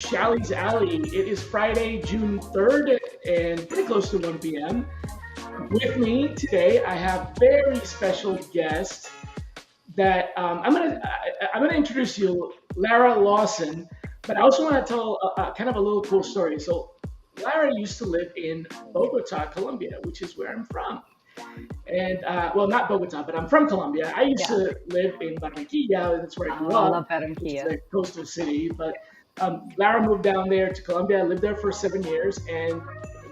Shally's Alley. It is Friday, June 3rd, and pretty close to 1 p.m. With me today, I have very special guest that I'm gonna introduce you, Lara Lawson. But I also want to tell kind of a little cool story. So, Lara used to live in Bogota, Colombia, which is where I'm from. And well, not Bogota, but I'm from Colombia. I used Yeah. to live in Barranquilla. That's where I grew Oh, I love up, which is Barranquilla. a coastal city. But Lara moved down there to Colombia. I lived there for 7 years, and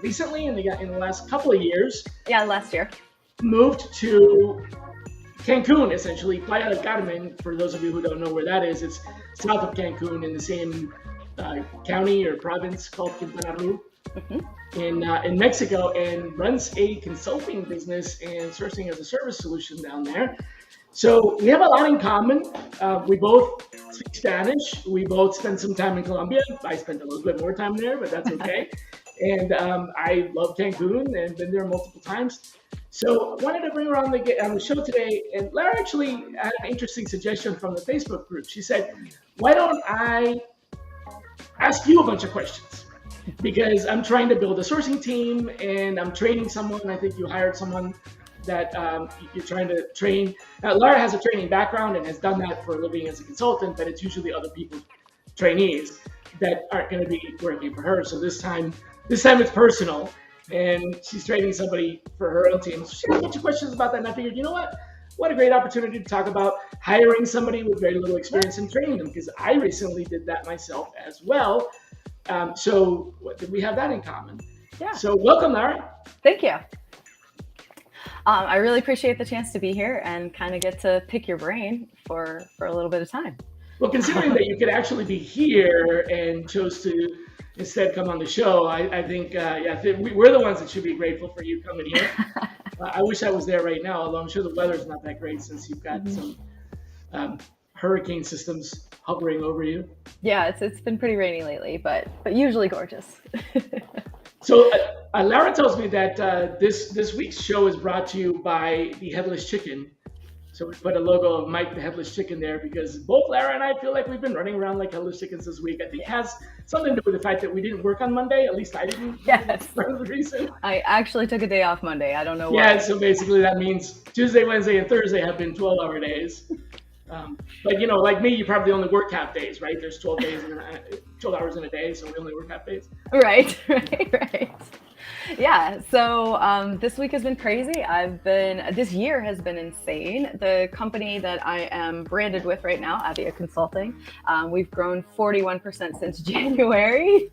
recently, in the last couple of years, Yeah, last year. moved to Cancun, essentially Playa del Carmen. For those of you who don't know where that is, it's south of Cancun in the same county or province called Quintana Roo Hmm. in Mexico, and runs a consulting business and sourcing as a service solution down there. So we have a lot in common. We both speak Spanish. We both spent some time in Colombia. I spent a little bit more time there, but that's okay. And I love Cancun and been there multiple times. So I wanted to bring her on the show today. And Lara actually had an interesting suggestion from the Facebook group. She said, "Why don't I ask you a bunch of questions?" Because I'm trying to build a sourcing team and I'm training someone. I think you hired someone that you're trying to train. Lara has a training background and has done that for a living as a consultant, but it's usually other people's trainees that aren't going to be working for her. So this time it's personal, and she's training somebody for her own team. So she had a bunch of questions about that, and I figured, you know what? What a great opportunity to talk about hiring somebody with very little experience and training them, because I recently did that myself as well. So we have that in common. Yeah. So welcome, Lara. Thank you. I really appreciate the chance to be here and kind of get to pick your brain for a little bit of time. Well, considering that you could actually be here and chose to instead come on the show, I think, we're the ones that should be grateful for you coming here. I wish I was there right now, although I'm sure the weather's not that great since you've got some hurricane systems hovering over you. Yeah, it's been pretty rainy lately, but usually gorgeous. So Lara tells me that this week's show is brought to you by the Headless Chicken. So we put a logo of Mike the Headless Chicken there because both Lara and I feel like we've been running around like headless chickens this week. I think it has something to do with the fact that we didn't work on Monday. At least I didn't. Yes. For the reason. I actually took a day off Monday. I don't know why. Yeah, so basically that means Tuesday, Wednesday, and Thursday have been 12-hour days. But like me, you probably only work half days, right? There's 12 hours in a day, so we only work half days. Right. Yeah, so this week has been crazy. This year has been insane. The company that I am branded with right now, Avia Consulting, we've grown 41% since January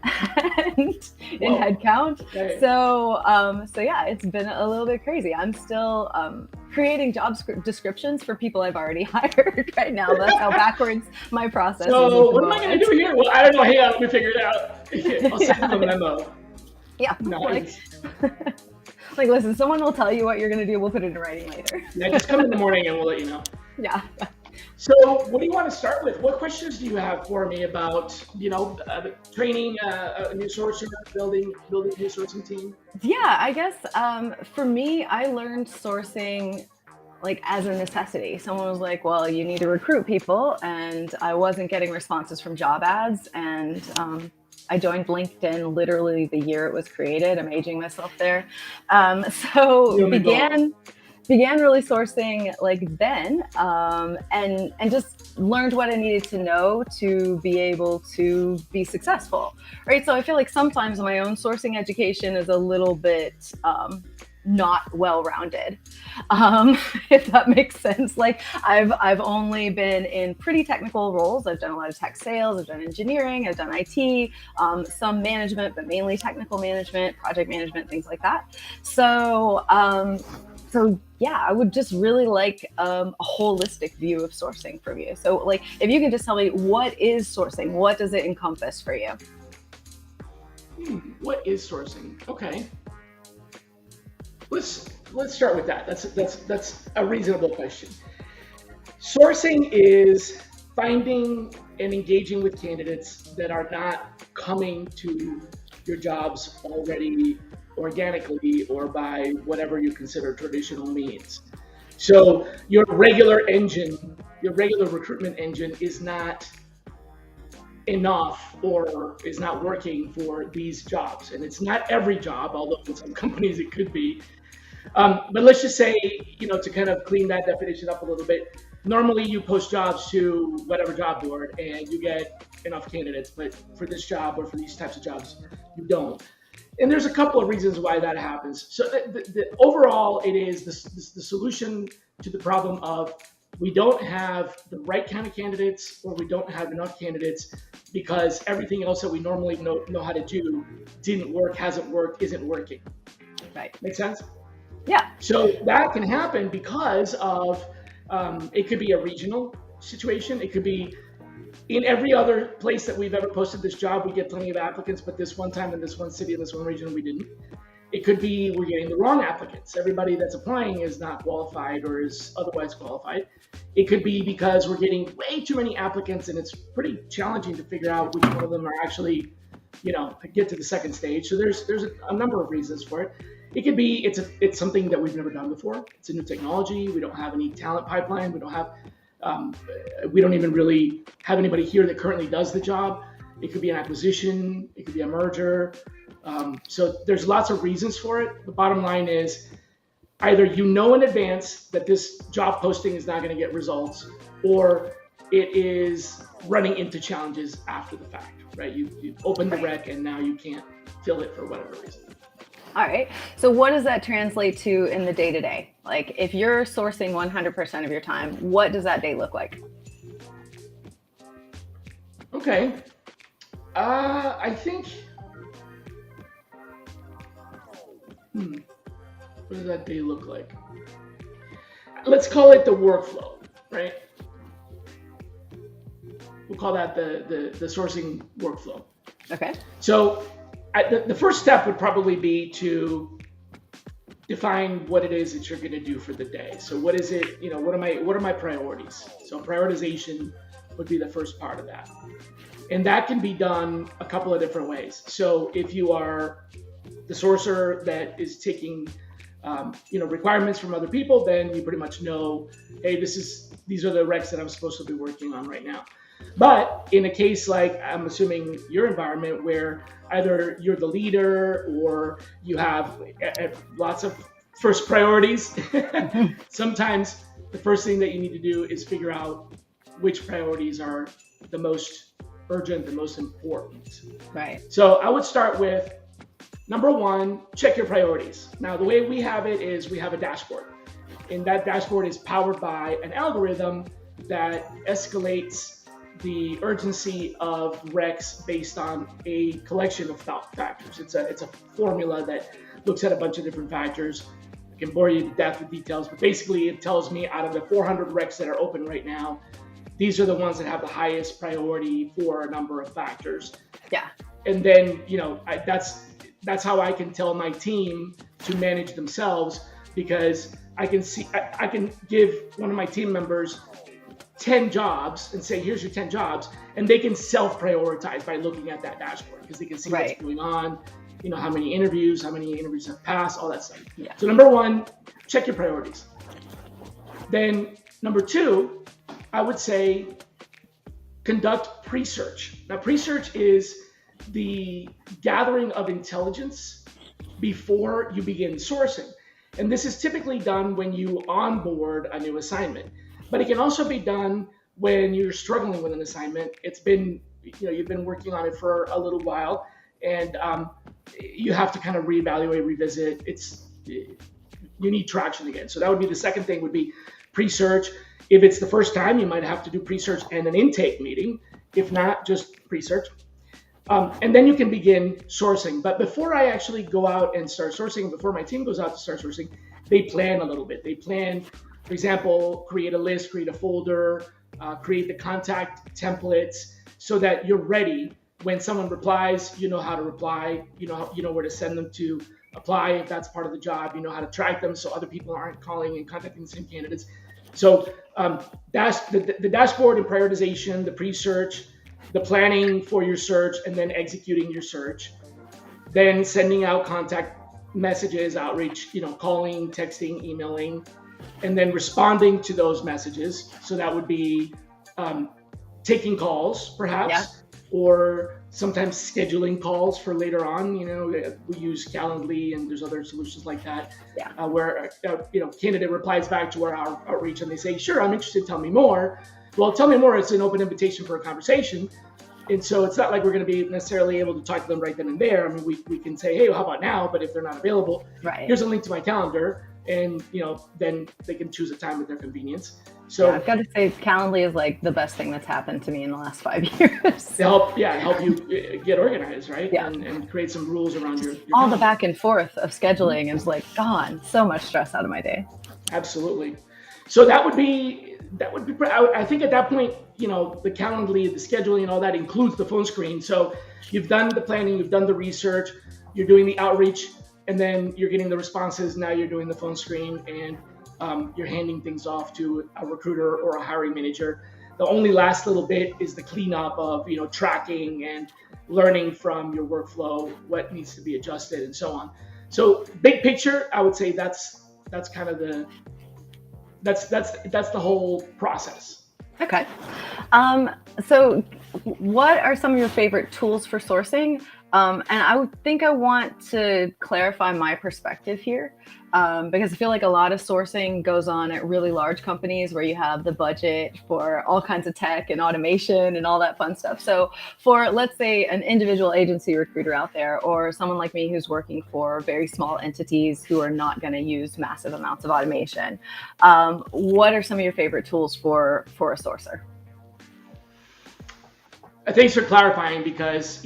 and in headcount. Okay. So yeah, it's been a little bit crazy. I'm still creating job descriptions for people I've already hired right now. That's how backwards my process is. So what am I going to do here? Well, I don't know. Hang on, let me figure it out. I'll send them a memo. Yeah. Nice. Like, listen, someone will tell you what you're going to do. We'll put it in writing later. Yeah, just come in the morning and we'll let you know. Yeah. So what do you want to start with? What questions do you have for me about, training a new sourcer, building a new sourcing team? Yeah, I guess for me, I learned sourcing like as a necessity. Someone was like, well, you need to recruit people. And I wasn't getting responses from job ads. And I joined LinkedIn literally the year it was created. I'm aging myself there. So began really sourcing like then, and just learned what I needed to know to be able to be successful, right? So I feel like sometimes my own sourcing education is a little bit not well-rounded, if that makes sense. Like I've only been in pretty technical roles. I've done a lot of tech sales, I've done engineering, I've done IT, some management, but mainly technical management, project management, things like that. So yeah, I would just really like a holistic view of sourcing from you. So like, if you can just tell me, what is sourcing? What does it encompass for you? What is sourcing? Okay. Let's start with that. That's a reasonable question. Sourcing is finding and engaging with candidates that are not coming to your jobs already organically or by whatever you consider traditional means. So your regular recruitment engine is not enough or is not working for these jobs. And it's not every job, although in some companies it could be. But let's just say, to kind of clean that definition up a little bit, normally you post jobs to whatever job board and you get enough candidates, but for this job or for these types of jobs, you don't. And there's a couple of reasons why that happens. So overall, it is the solution to the problem of we don't have the right kind of candidates or we don't have enough candidates because everything else that we normally know how to do didn't work, hasn't worked, isn't working. Right. Make sense? Yeah. So that can happen because of, it could be a regional situation. It could be in every other place that we've ever posted this job, we get plenty of applicants, but this one time in this one city, in this one region, we didn't. It could be we're getting the wrong applicants. Everybody that's applying is not qualified or is otherwise qualified. It could be because we're getting way too many applicants and it's pretty challenging to figure out which one of them are actually, get to the second stage. So there's a number of reasons for it. It could be it's something that we've never done before. It's a new technology. We don't have any talent pipeline. We don't even really have anybody here that currently does the job. It could be an acquisition. It could be a merger. So there's lots of reasons for it. The bottom line is either in advance that this job posting is not going to get results, or it is running into challenges after the fact, right? You open the rec and now you can't fill it for whatever reason. All right. So what does that translate to in the day-to-day? Like if you're sourcing 100% of your time, what does that day look like? Okay. I think, what does that day look like? Let's call it the workflow, right? We'll call that the sourcing workflow. Okay. So the first step would probably be to define what it is that you're going to do for the day. So what is it, what are my priorities? So prioritization would be the first part of that. And that can be done a couple of different ways. So if you are the sourcer that is taking requirements from other people, then you pretty much know, hey, these are the recs that I'm supposed to be working on right now. But in a case like, I'm assuming your environment where either you're the leader or you have lots of first priorities, sometimes the first thing that you need to do is figure out which priorities are the most urgent, the most important. Right. So I would start with number one, check your priorities. Now, the way we have it is we have a dashboard, and that dashboard is powered by an algorithm that escalates the urgency of recs based on a collection of factors. It's a formula that looks at a bunch of different factors. I can bore you to death with details, but basically it tells me out of the 400 recs that are open right now, these are the ones that have the highest priority for a number of factors. Yeah. And then, that's how I can tell my team to manage themselves, because I can give one of my team members 10 jobs and say, here's your 10 jobs. And they can self-prioritize by looking at that dashboard because they can see what's going on, how many interviews have passed, all that stuff. Yeah. So number one, check your priorities. Then number two, I would say conduct pre-search. Now, pre-search is the gathering of intelligence before you begin sourcing. And this is typically done when you onboard a new assignment. But it can also be done when you're struggling with an assignment. It's been, you've been working on it for a little while, and you have to kind of reevaluate, revisit. You need traction again. So that would be the second thing, would be pre-search. If it's the first time, you might have to do pre-search and an intake meeting. If not, just pre-search. And then you can begin sourcing. But before I actually go out and start sourcing, before my team goes out to start sourcing, they plan a little bit. They plan, for example, create a list, create a folder, create the contact templates so that you're ready. When someone replies, you know how to reply, you know where to send them to apply if that's part of the job, you know how to track them so other people aren't calling and contacting the same candidates. So that's the dashboard and prioritization, the pre-search, the planning for your search, and then executing your search, then sending out contact messages, outreach, calling, texting, emailing, and then responding to those messages. So that would be taking calls, perhaps, or sometimes scheduling calls for later on. We use Calendly, and there's other solutions like that, Yeah. where candidate replies back to our outreach and they say, "Sure, I'm interested. Tell me more." Well, tell me more. It's an open invitation for a conversation, and so it's not like we're going to be necessarily able to talk to them right then and there. I mean, we can say, "Hey, how about now?" But if they're not available, Right. here's a link to my calendar, and then they can choose a time at their convenience. So I've got to say, Calendly is like the best thing that's happened to me in the last 5 years. to help you get organized, right? Yeah. And create some rules around your all the back and forth of scheduling is like gone. So much stress out of my day. Absolutely. So that would be. I think at that point, the Calendly, the scheduling, and all that includes the phone screen. So you've done the planning, you've done the research, you're doing the outreach, and then you're getting the responses. Now you're doing the phone screen, and you're handing things off to a recruiter or a hiring manager. The only last little bit is the cleanup of tracking and learning from your workflow what needs to be adjusted and so on. So big picture, I would say that's kind of that's the whole process. Okay. So what are some of your favorite tools for sourcing? And I want to clarify my perspective here, because I feel like a lot of sourcing goes on at really large companies where you have the budget for all kinds of tech and automation and all that fun stuff. So for, let's say, an individual agency recruiter out there, or someone like me who's working for very small entities who are not going to use massive amounts of automation, what are some of your favorite tools for a sourcer? Thanks for clarifying, because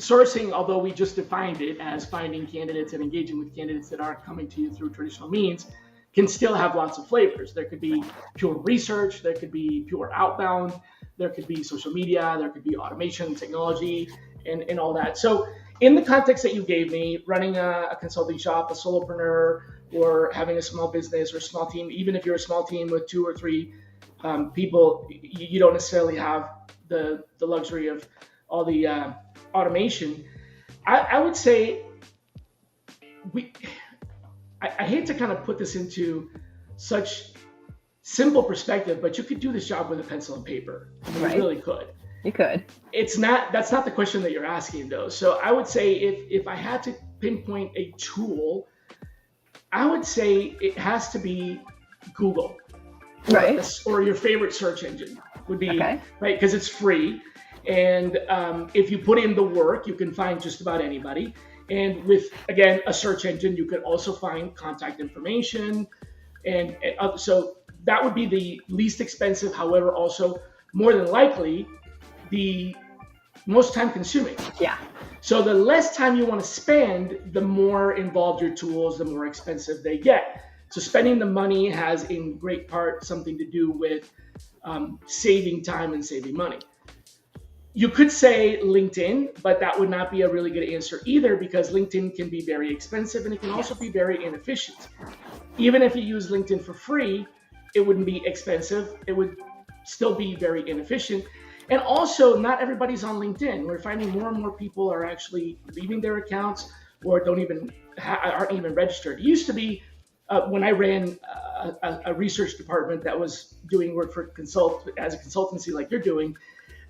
sourcing, although we just defined it as finding candidates and engaging with candidates that aren't coming to you through traditional means, can still have lots of flavors. There could be pure research, there could be pure outbound, there could be social media, there could be automation, technology, and all that. So in the context that you gave me, running a consulting shop, a solopreneur, or having a small business or small team, even if you're a small team with 2 or 3 people, you don't necessarily have the luxury of all the automation. I would say I hate to kind of put this into such simple perspective, but you could do this job with a pencil and paper. Right. You really could. You could. That's not the question that you're asking, though. So I would say if I had to pinpoint a tool, I would say it has to be Google. Right. Or your favorite search engine would be, okay. Right? Because it's free. And if you put in the work, you can find just about anybody. And with, again, a search engine, you could also find contact information. And so that would be the least expensive, however, also more than likely the most time consuming. Yeah. So the less time you want to spend, the more involved your tools, the more expensive they get. So spending the money has in great part something to do with saving time and saving money. You could say LinkedIn, but that would not be a really good answer either, because LinkedIn can be very expensive and it can also be very inefficient. Even if you use LinkedIn for free, it wouldn't be expensive. It would still be very inefficient. And also, not everybody's on LinkedIn. We're finding more and more people are actually leaving their accounts or aren't even registered. It used to be when I ran a research department that was doing work for as a consultancy like you're doing,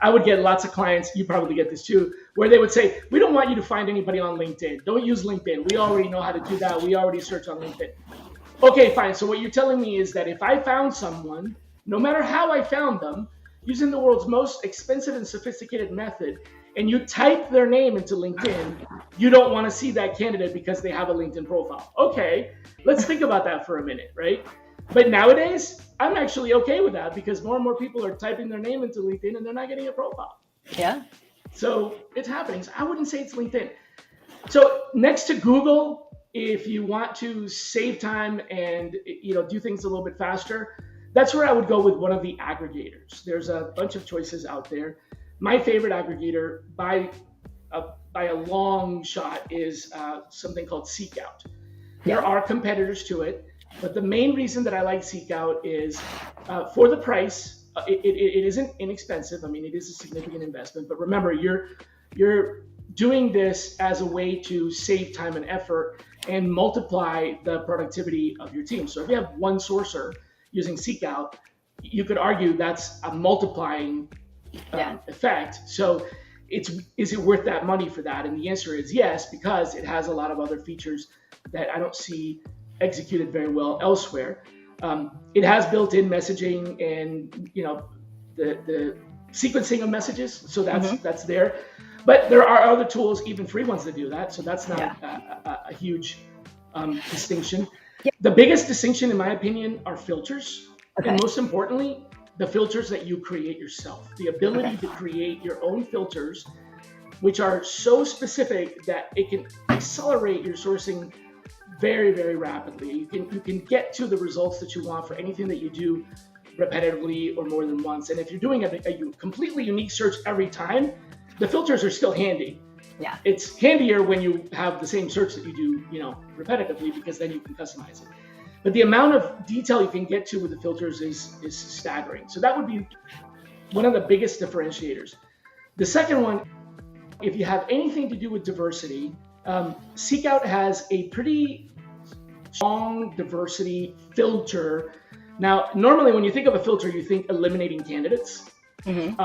I would get lots of clients, you probably get this too, where they would say, we don't want you to find anybody on LinkedIn. Don't use LinkedIn. We already know how to do that. We already search on LinkedIn. Okay, fine. So what you're telling me is that if I found someone, no matter how I found them, using the world's most expensive and sophisticated method, and you type their name into LinkedIn, you don't want to see that candidate because they have a LinkedIn profile. Okay, let's think about that for a minute, right? But nowadays, I'm actually okay with that because more and more people are typing their name into LinkedIn and they're not getting a profile. Yeah. So it's happening. So I wouldn't say it's LinkedIn. So next to Google, if you want to save time and do things a little bit faster, that's where I would go with one of the aggregators. There's a bunch of choices out there. My favorite aggregator by a long shot is something called Seekout. There are competitors to it, but the main reason that I like Seekout is for the price. It isn't inexpensive. I mean, it is a significant investment, but remember, you're doing this as a way to save time and effort and multiply the productivity of your team. So if you have one sourcer using Seekout, you could argue that's a multiplying effect. So is it worth that money for that? And the answer is yes, because it has a lot of other features that I don't see executed very well elsewhere. It has built-in messaging and the sequencing of messages, so that's there. But there are other tools, even free ones, that do that. So that's not a huge distinction. Yeah. The biggest distinction, in my opinion, are filters, Okay. and most importantly, the filters that you create yourself. The ability to create your own filters, which are so specific that it can accelerate your sourcing very, very rapidly. You can get to the results that you want for anything that you do repetitively or more than once. And if you're doing a completely unique search every time, the filters are still handy. Yeah. It's handier when you have the same search that you do, repetitively, because then you can customize it. But the amount of detail you can get to with the filters is staggering. So that would be one of the biggest differentiators. The second one, if you have anything to do with diversity, Seekout has a pretty strong diversity filter. Now, normally when you think of a filter, you think eliminating candidates. And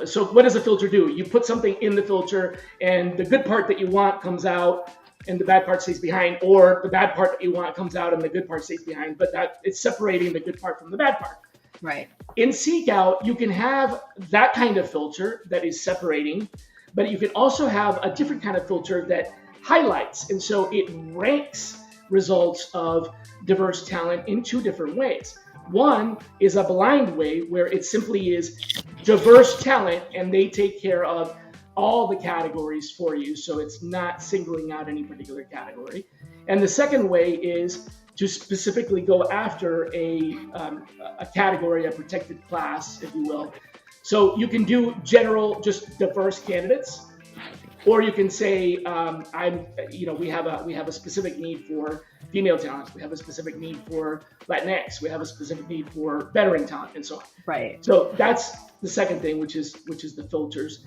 so what does a filter do? You put something in the filter, and the good part that you want comes out, and the bad part stays behind, or the bad part that you want comes out, and the good part stays behind. But that it's separating the good part from the bad part. Right. In Seekout, you can have that kind of filter that is separating, but you can also have a different kind of filter that highlights, and so it ranks results of diverse talent in two different ways. One is a blind way, where it simply is diverse talent and they take care of all the categories for you. So it's not singling out any particular category. And the second way is to specifically go after a category, a protected class, if you will. So you can do general, just diverse candidates, or you can say, we have a specific need for female talent. We have a specific need for Latinx. We have a specific need for veteran talent, and so on. Right. So that's the second thing, which is the filters.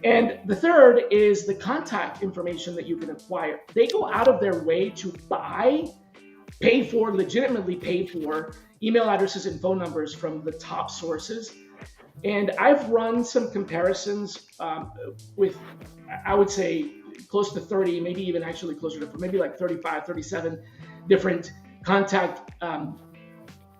And the third is the contact information that you can acquire. They go out of their way to legitimately pay for email addresses and phone numbers from the top sources. And I've run some comparisons with, I would say, close to 30, maybe even actually closer to maybe like 35, 37 different contact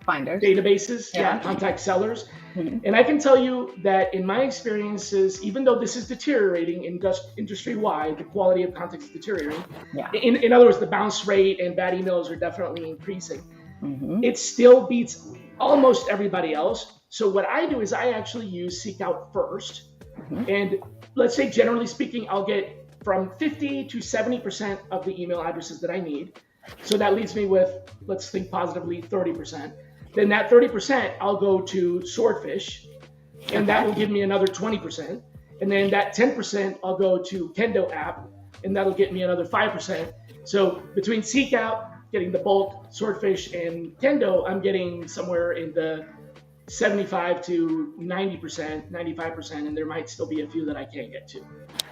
finders, databases, contact sellers. Mm-hmm. And I can tell you that in my experiences, even though this is deteriorating industry-wide, the quality of contact is deteriorating. Yeah. In other words, the bounce rate and bad emails are definitely increasing. Mm-hmm. It still beats almost everybody else. So what I do is I actually use Seekout first. Mm-hmm. And let's say, generally speaking, I'll get from 50 to 70% of the email addresses that I need. So that leaves me with, let's think positively, 30%. Then that 30%, I'll go to Swordfish, and that will give me another 20%. And then that 10%, I'll go to Kendo app, and that'll get me another 5%. So between Seekout, getting the bulk, Swordfish, and Kendo, I'm getting somewhere in the 75 to 90%, 95%, and there might still be a few that I can't get to.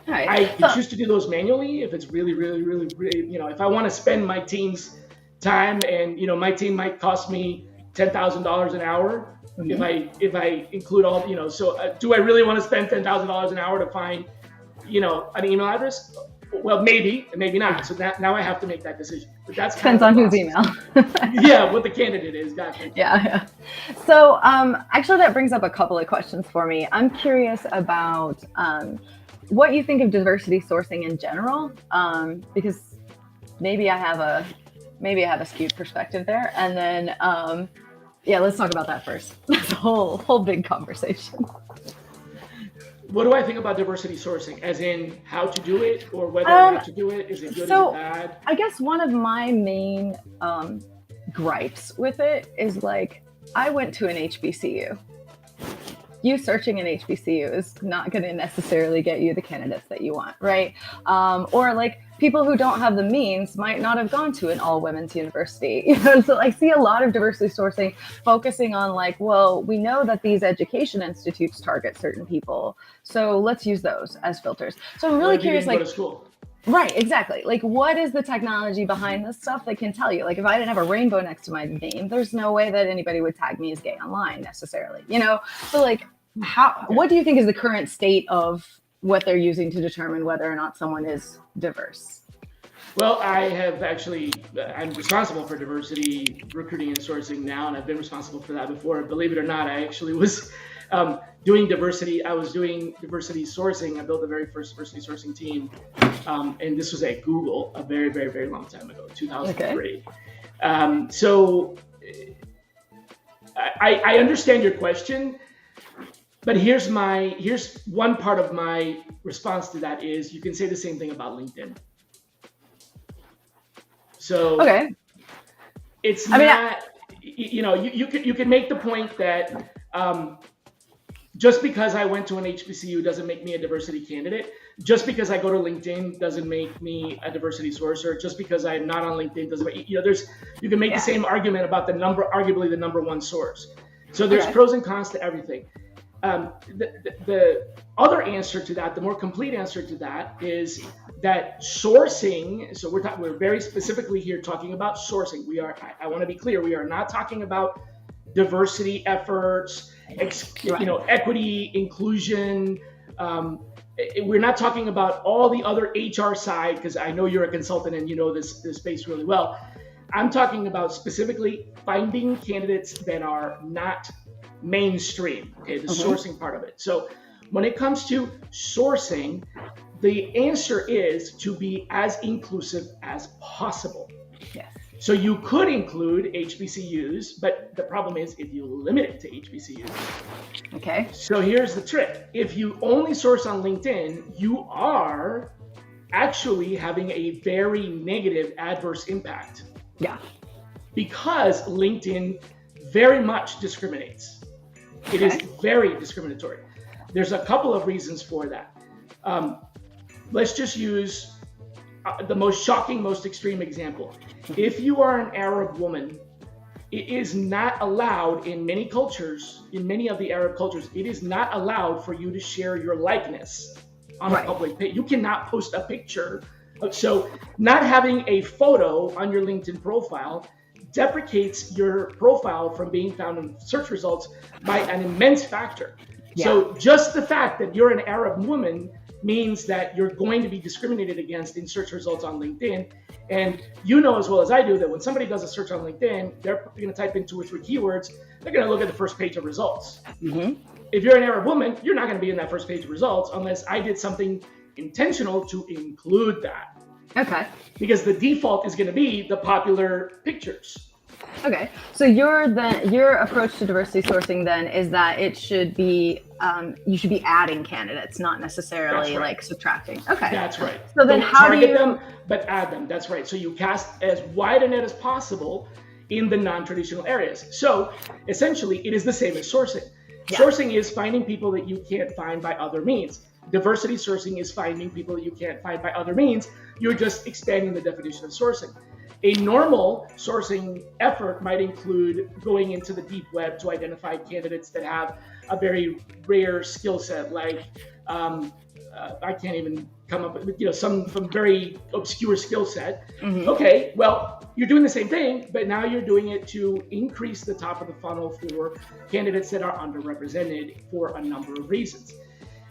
Right. I can choose to do those manually if it's really, really, really, if I want to spend my team's time, and my team might cost me $10,000 an hour. Mm-hmm. If I include all, so do I really want to spend $10,000 an hour to find, an email address? Well, maybe, and maybe not. So now I have to make that decision. But that's depends on whose email. Yeah, what the candidate is. Gotcha. Yeah. So actually, that brings up a couple of questions for me. I'm curious about what you think of diversity sourcing in general, because maybe I have a skewed perspective there, and then let's talk about that first. That's a whole big conversation. What do I think about diversity sourcing? As in how to do it, or whether or not to do it? Is it good, or bad? I guess one of my main gripes with it is, like, I went to an HBCU. You searching an HBCU is not going to necessarily get you the candidates that you want, right? Or like people who don't have the means might not have gone to an all-women's university. So I see a lot of diversity sourcing focusing on, like, well, we know that these education institutes target certain people, so let's use those as filters. So I'm really curious, like, go to school. Right, exactly. Like, what is the technology behind this stuff that can tell you? Like, if I didn't have a rainbow next to my name, there's no way that anybody would tag me as gay online necessarily, So, like, What do you think is the current state of what they're using to determine whether or not someone is diverse? Well, I'm responsible for diversity recruiting and sourcing now, and I've been responsible for that before. Believe it or not, I actually was doing diversity. I was doing diversity sourcing. I built the very first diversity sourcing team, and this was at Google a very, very, very long time ago, 2003. Okay. So I understand your question, but here's one part of my response to that is you can say the same thing about LinkedIn. So it's you can make the point that just because I went to an HBCU doesn't make me a diversity candidate. Just because I go to LinkedIn doesn't make me a diversity sourcer. Just because I'm not on LinkedIn doesn't make, you can make the same argument about arguably the number one source. So there's pros and cons to everything. The other answer to that, the more complete answer to that is that sourcing, so we're very specifically here talking about sourcing. I want to be clear, we are not talking about diversity efforts, equity, inclusion. We're not talking about all the other HR side, because I know you're a consultant and you know this space really well. I'm talking about specifically finding candidates that are not mainstream, the sourcing part of it. So when it comes to sourcing, the answer is to be as inclusive as possible. Yes. So you could include HBCUs, but the problem is if you limit it to HBCUs. Okay. So here's the trick. If you only source on LinkedIn, you are actually having a very negative adverse impact. Yeah. Because LinkedIn very much discriminates. It is very discriminatory. There's a couple of reasons for that. Let's just use the most shocking, most extreme example. If you are an Arab woman, it is not allowed in many cultures, in many of the Arab cultures, it is not allowed for you to share your likeness on a public page. You cannot post a picture. So not having a photo on your LinkedIn profile deprecates your profile from being found in search results by an immense factor. Yeah. So just the fact that you're an Arab woman means that you're going to be discriminated against in search results on LinkedIn. And you know as well as I do that when somebody does a search on LinkedIn, they're going to type in 2 or 3 keywords. They're going to look at the first page of results. Mm-hmm. If you're an Arab woman, you're not going to be in that first page of results unless I did something intentional to include that. Okay. Because the default is going to be the popular pictures. Okay. So your approach to diversity sourcing then is that it should be you should be adding candidates, not necessarily like subtracting. Okay. That's right. So then how do you target them, but add them? That's right. So you cast as wide a net as possible in the non-traditional areas. So essentially, it is the same as sourcing. Yeah. Sourcing is finding people that you can't find by other means. Diversity sourcing is finding people that you can't find by other means. You're just expanding the definition of sourcing. A normal sourcing effort might include going into the deep web to identify candidates that have a very rare skill set, like I can't even come up with some very obscure skill set. Mm-hmm. Okay, well, you're doing the same thing, but now you're doing it to increase the top of the funnel for candidates that are underrepresented for a number of reasons.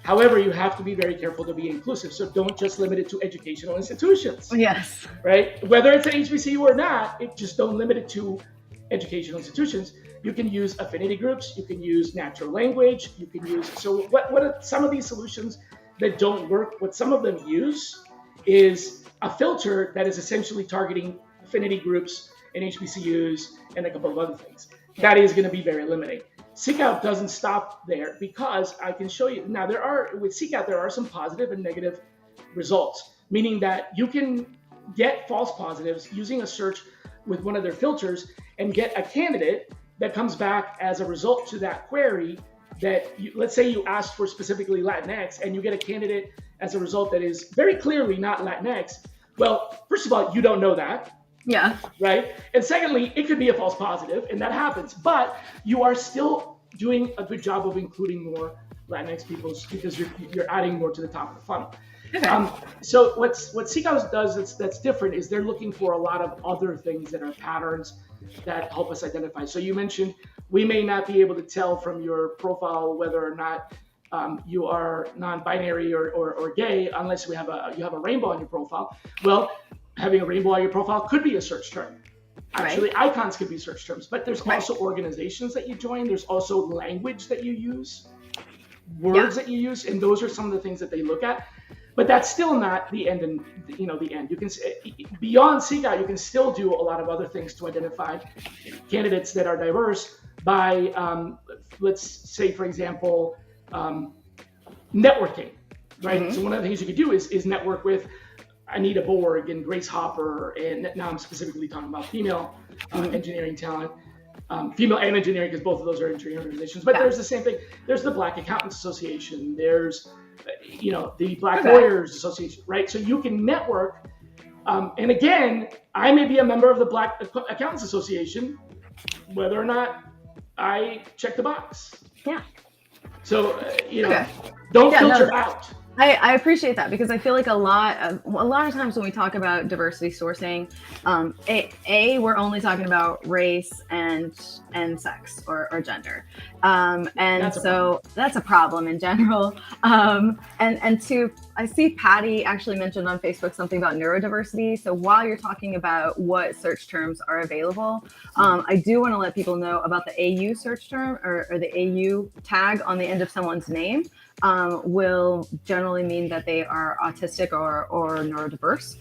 However, you have to be very careful to be inclusive. So don't just limit it to educational institutions. Yes. Right? Whether it's an HBCU or not, just don't limit it to educational institutions. You can use affinity groups. You can use natural language. You can use, so what are some of these solutions that don't work? What some of them use is a filter that is essentially targeting affinity groups and HBCUs and a couple of other things. That is going to be very limiting. Seek Out doesn't stop there because I can show you. Now, with Seek Out, there are some positive and negative results, meaning that you can get false positives using a search with one of their filters and get a candidate that comes back as a result to that query that, let's say you asked for specifically Latinx and you get a candidate as a result that is very clearly not Latinx. Well, first of all, you don't know that. Yeah. Right. And secondly, it could be a false positive, and that happens. But you are still doing a good job of including more Latinx people because you're adding more to the top of the funnel. Okay. So what Seek Out does that's different is they're looking for a lot of other things that are patterns that help us identify. So you mentioned we may not be able to tell from your profile whether or not you are non-binary or gay unless you have a rainbow on your profile. Well, having a rainbow on your profile could be a search term. Actually, Right. icons could be search terms, but there's Right. also organizations that you join. There's also language that you use, words that you use, and those are some of the things that they look at. But that's still not the end. And the end. You can beyond Seek Out, you can still do a lot of other things to identify candidates that are diverse by, let's say, for example, networking, right? So one of the things you could do is network with Anita Borg and Grace Hopper, and now I'm specifically talking about female engineering talent, female and engineering, because both of those are engineering organizations. But there's the same thing. There's the Black Accountants Association. There's, the Black Lawyers Association, right? So you can network. And again, I may be a member of the Black Accountants Association, whether or not I check the box. Yeah. So, don't filter out. I appreciate that, because I feel like a lot of times when we talk about diversity sourcing, we're only talking about race and sex or gender, and that's a problem in general. And two, I see Patty actually mentioned on Facebook something about neurodiversity. So while you're talking about what search terms are available, I do want to let people know about the AU search term or the AU tag on the end of someone's name. Will generally mean that they are autistic or neurodiverse.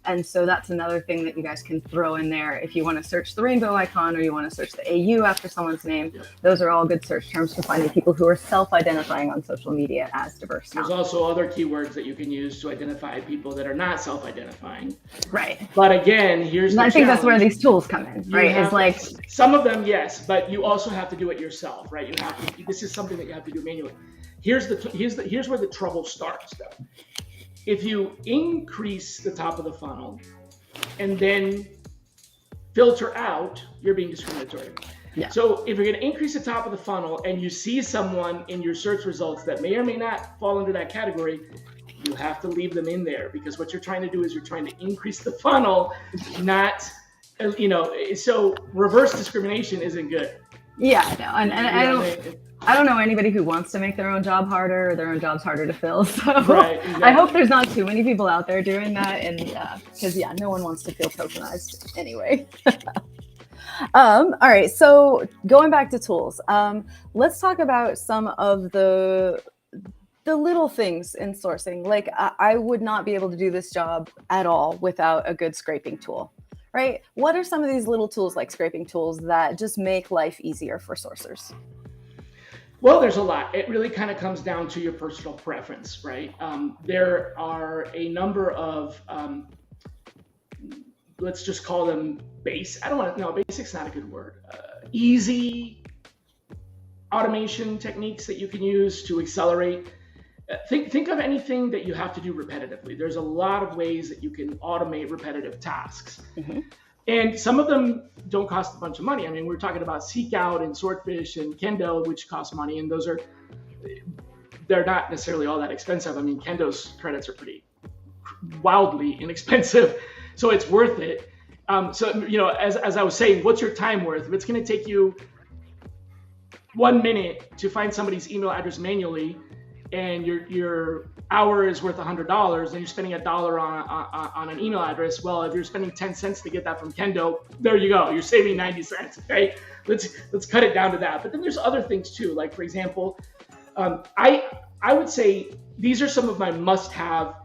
And so that's another thing that you guys can throw in there. If you want to search the rainbow icon or you want to search the AU after someone's name, those are all good search terms for finding people who are self-identifying on social media as diverse. There's also other keywords that you can use to identify people that are not self-identifying. Right. But again, here's the I think that's where challenge. these tools come in, right? It's like some of them, yes, but you also have to do it yourself, right? This is something that you have to do manually. Here's where the trouble starts, though. If you increase the top of the funnel and then filter out, you're being discriminatory. Yeah. So if you're going to increase the top of the funnel and you see someone in your search results that may or may not fall into that category, you have to leave them in there, because what you're trying to do is you're trying to increase the funnel, not, so reverse discrimination isn't good. Yeah, no, and I don't know anybody who wants to make their own job harder or their own jobs harder to fill. So right, exactly. I hope there's not too many people out there doing that, and because no one wants to feel tokenized anyway. All right, so going back to tools, let's talk about some of the little things in sourcing. Like I would not be able to do this job at all without a good scraping tool. Right? What are some of these little tools, like scraping tools, that just make life easier for sourcers? Well, there's a lot. It really kind of comes down to your personal preference, right? There are a number of, let's just call them basic's not a good word. Easy automation techniques that you can use to accelerate. Think of anything that you have to do repetitively. There's a lot of ways that you can automate repetitive tasks. And some of them don't cost a bunch of money. I mean, we're talking about Seek Out and Swordfish and Kendo, which cost money, and they're not necessarily all that expensive. I mean, Kendo's credits are pretty wildly inexpensive, so it's worth it. As I was saying, what's your time worth? If it's going to take you 1 minute to find somebody's email address manually, and your hour is worth $100, and you're spending $1 on an email address. Well, if you're spending 10 cents to get that from Kendo, there you go. You're saving 90 cents. Okay, let's cut it down to that. But then there's other things too. Like, for example, I would say these are some of my must-have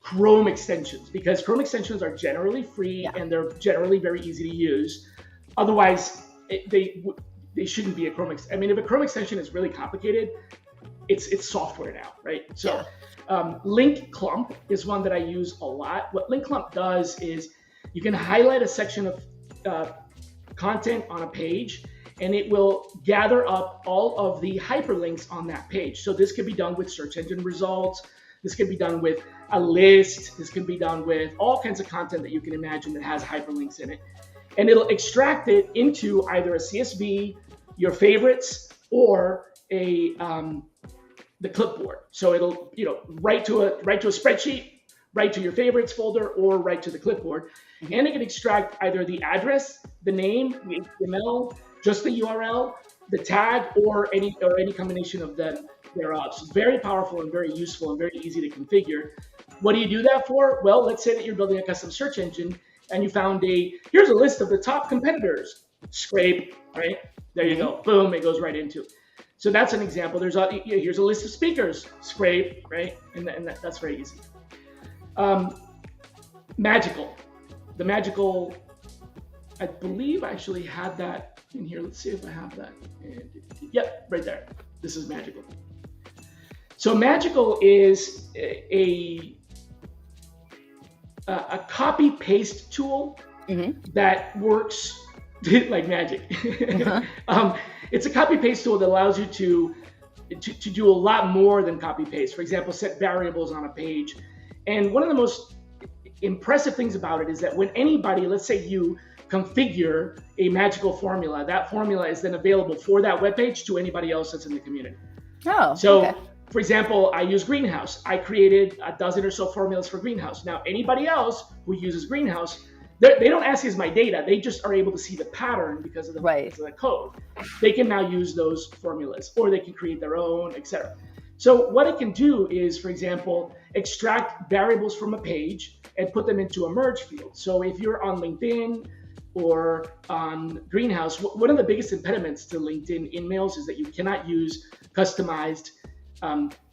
Chrome extensions, because Chrome extensions are generally free and they're generally very easy to use. Otherwise, they shouldn't be a Chrome extension. I mean, if a Chrome extension is really complicated, it's software now, right? So Link Clump is one that I use a lot. What Link Clump does is you can highlight a section of content on a page, and it will gather up all of the hyperlinks on that page. So this can be done with search engine results. This can be done with a list. This can be done with all kinds of content that you can imagine that has hyperlinks in it. And it'll extract it into either a CSV, your favorites, or the clipboard. So it'll write to a spreadsheet, write to your favorites folder, or write to the clipboard. And it can extract either the address, the name, the HTML, just the URL, the tag, or any combination of them thereof. So it's very powerful and very useful and very easy to configure. What do you do that for? Well, let's say that you're building a custom search engine and you found here's a list of the top competitors. Scrape, right? There you go. Boom, it goes right into it. So that's an example. Here's a list of speakers. Scrape, right? And that's very easy. Magical. The Magical, I believe I actually had that in here. Let's see if I have that. Yep, right there. This is Magical. So Magical is a copy paste tool that works like magic. It's a copy paste tool that allows you to do a lot more than copy paste. For example, set variables on a page. And one of the most impressive things about it is that when anybody, let's say you configure a magical formula, that formula is then available for that webpage to anybody else that's in the community. So, for example, I use Greenhouse. I created a dozen or so formulas for Greenhouse. Now, anybody else who uses Greenhouse, they don't access my data. They just are able to see the pattern because of the code. They can now use those formulas, or they can create their own, etc. So what it can do is, for example, extract variables from a page and put them into a merge field. So if you're on LinkedIn or on Greenhouse, one of the biggest impediments to LinkedIn InMails is that you cannot use customized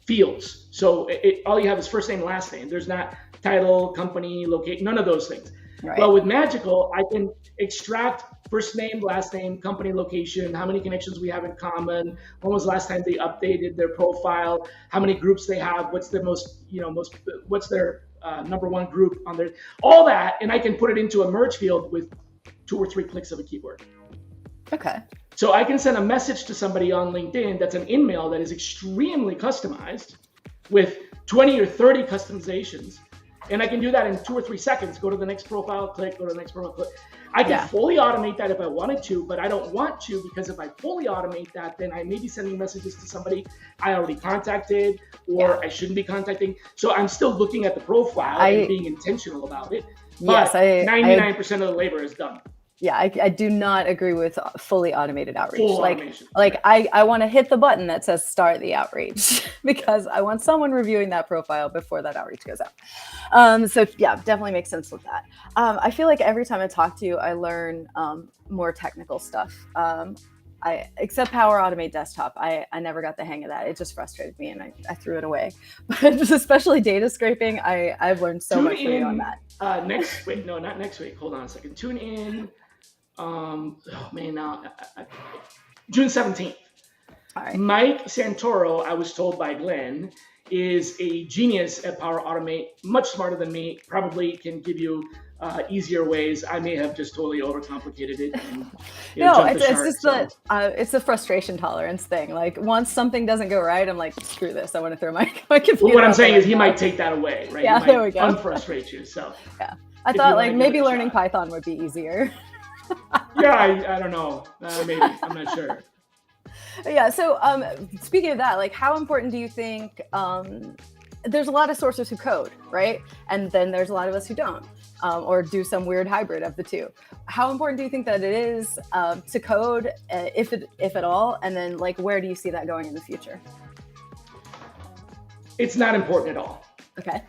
fields. So all you have is first name, last name. There's not title, company, location, none of those things. Right. Well, with Magical, I can extract first name, last name, company, location, how many connections we have in common, when was the last time they updated their profile, how many groups they have, what's their what's their number one group on there, all that, and I can put it into a merge field with 2 or 3 clicks of a keyboard. Okay. So I can send a message to somebody on LinkedIn that's an InMail that is extremely customized with 20 or 30 customizations. And I can do that in 2 or 3 seconds. Go to the next profile, click, go to the next profile, click. I can fully automate that if I wanted to, but I don't want to, because if I fully automate that, then I may be sending messages to somebody I already contacted or I shouldn't be contacting. So I'm still looking at the profile and being intentional about it. But 99% of the labor is done. Yeah, I do not agree with fully automated outreach. Automation. I want to hit the button that says start the outreach because I want someone reviewing that profile before that outreach goes out. So yeah, definitely makes sense with that. I feel like every time I talk to you, I learn more technical stuff. Except Power Automate Desktop, I never got the hang of that. It just frustrated me and I threw it away. But just especially data scraping, I've learned so much from you on that. Not next week. Hold on a second. Tune in. June 17th. All right. Mike Santoro, I was told by Glenn, is a genius at Power Automate, much smarter than me, probably can give you easier ways. I may have just totally overcomplicated it. And, it's the frustration tolerance thing. Like once something doesn't go right, I'm like, screw this. I want to throw my computer. Well, what I'm saying is he might take that away, right? Yeah, there we go. Unfrustrate you. So yeah, I thought like maybe learning Python would be easier. Yeah, I don't know. Maybe I'm not sure. Yeah. So speaking of that, like how important do you think? There's a lot of sources who code, right? And then there's a lot of us who don't. Or do some weird hybrid of the two. How important do you think that it is to code, if at all? And then, like, where do you see that going in the future? It's not important at all. Okay.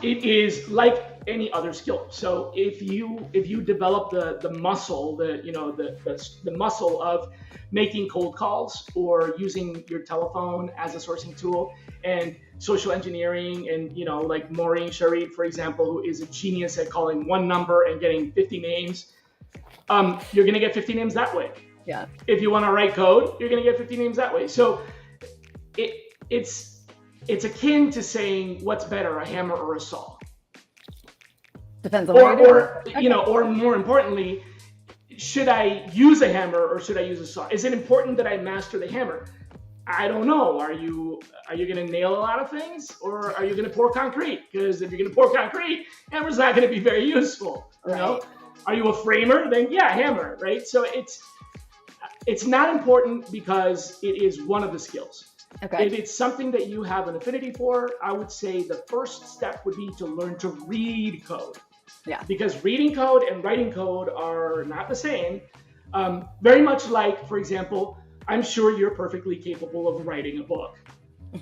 It is like any other skill. So if you develop the muscle, the muscle of making cold calls or using your telephone as a sourcing tool and social engineering and, like Maureen Sharif, for example, who is a genius at calling one number and getting 50 names, you're going to get 50 names that way. Yeah. If you want to write code, you're going to get 50 names that way. So it's akin to saying what's better, a hammer or a saw. Depends on what you're doing. Or more importantly, should I use a hammer or should I use a saw? Is it important that I master the hammer? I don't know. Are you going to nail a lot of things, or are you going to pour concrete? Because if you're going to pour concrete, hammer's not going to be very useful. Right. You know? Are you a framer? Then yeah, hammer, right? So it's not important because it is one of the skills. Okay. If it's something that you have an affinity for, I would say the first step would be to learn to read code. Yeah. Because reading code and writing code are not the same. Very much like, for example, I'm sure you're perfectly capable of writing a book,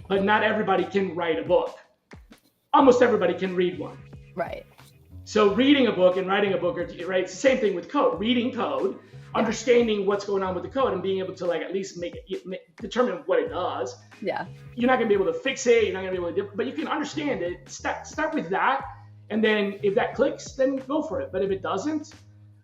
but not everybody can write a book. Almost everybody can read one. Right. So reading a book and writing a book are right. It's the same thing with code. Reading code, understanding what's going on with the code, and being able to like at least determine what it does. Yeah. You're not gonna be able to fix it. You're not gonna be able to, but you can understand it. Start with that, and then if that clicks, then go for it. But if it doesn't,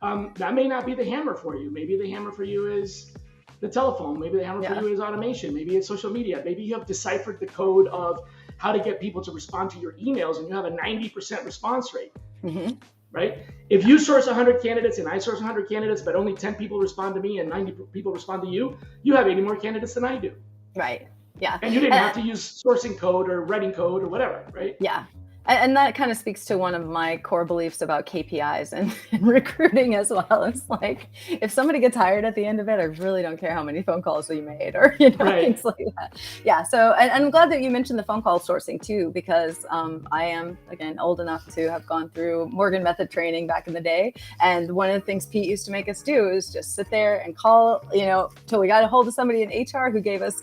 that may not be the hammer for you. Maybe the hammer for you is the telephone. Maybe the hammer for you is automation. Maybe it's social media. Maybe you have deciphered the code of how to get people to respond to your emails, and you have a 90% response rate. Mm-hmm. Right? If you source 100 candidates and I source 100 candidates, but only 10 people respond to me and 90 people respond to you, you have 80 more candidates than I do. Right. Yeah. And you didn't have to use sourcing code or writing code or whatever, right? Yeah. And that kind of speaks to one of my core beliefs about KPIs and recruiting as well. It's like, if somebody gets hired at the end of it, I really don't care how many phone calls we made or, things like that. Yeah. So, and I'm glad that you mentioned the phone call sourcing too, because I am, again, old enough to have gone through Morgan method training back in the day. And one of the things Pete used to make us do is just sit there and call, till we got a hold of somebody in HR who gave us,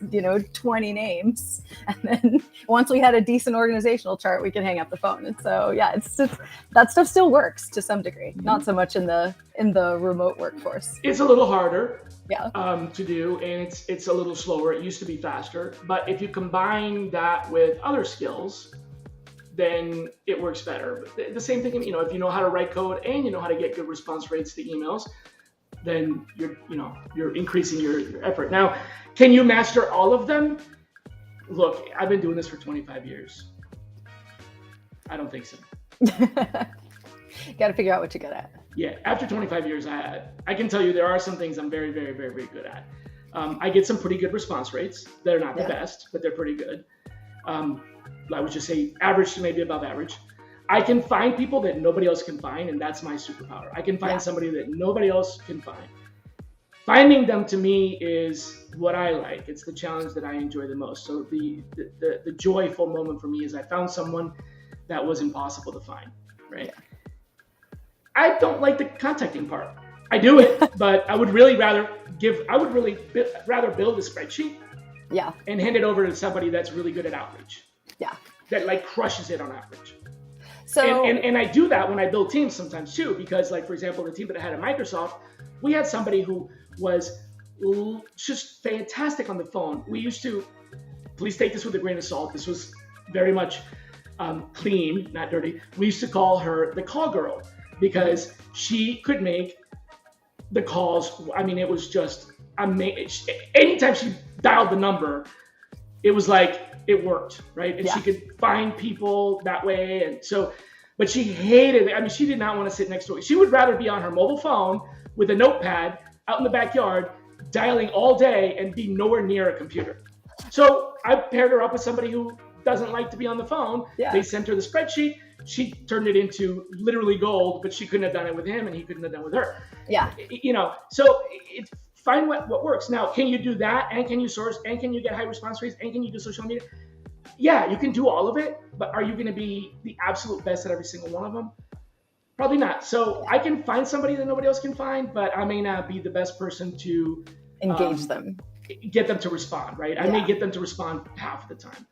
20 names. And then once we had a decent organizational chart, we could hang up the phone. And so it's just, that stuff still works to some degree, not so much in the remote workforce. It's a little harder to do, and it's a little slower. It used to be faster, but if you combine that with other skills, then it works better. But the same thing, if you know how to write code and you know how to get good response rates to emails, then you're increasing your effort. Now, can you master all of them? Look, I've been doing this for 25 years. I don't think so. Got to figure out what you're good at. Yeah, after 25 years, I can tell you there are some things I'm very, very, very, very good at. I get some pretty good response rates. They're not the best, but they're pretty good. I would just say average to maybe above average. I can find people that nobody else can find, and that's my superpower. I can find somebody that nobody else can find. Finding them to me is what I like. It's the challenge that I enjoy the most. So the joyful moment for me is I found someone that was impossible to find, right? Yeah. I don't like the contacting part. I do it, but I would really rather build a spreadsheet and hand it over to somebody that's really good at outreach. Yeah. That like crushes it on outreach. So and I do that when I build teams sometimes too, because like, for example, the team that I had at Microsoft, we had somebody who was just fantastic on the phone. We used to, please take this with a grain of salt. This was very much clean, not dirty. We used to call her the call girl because she could make the calls. I mean, it was just amazing. Anytime she dialed the number, it was like it worked, right? And she could find people that way. And so, but she hated it. I mean, she did not want to sit next to it. She would rather be on her mobile phone with a notepad out in the backyard, dialing all day and be nowhere near a computer. So I paired her up with somebody who doesn't like to be on the phone. Yeah. They sent her the spreadsheet. She turned it into literally gold, but she couldn't have done it with him and he couldn't have done it with her. Yeah. So find what works. Now, can you do that? And can you source? And can you get high response rates? And can you do social media? Yeah, you can do all of it, but are you going to be the absolute best at every single one of them? Probably not. So I can find somebody that nobody else can find, but I may not be the best person to engage them, get them to respond, right? I may get them to respond half the time.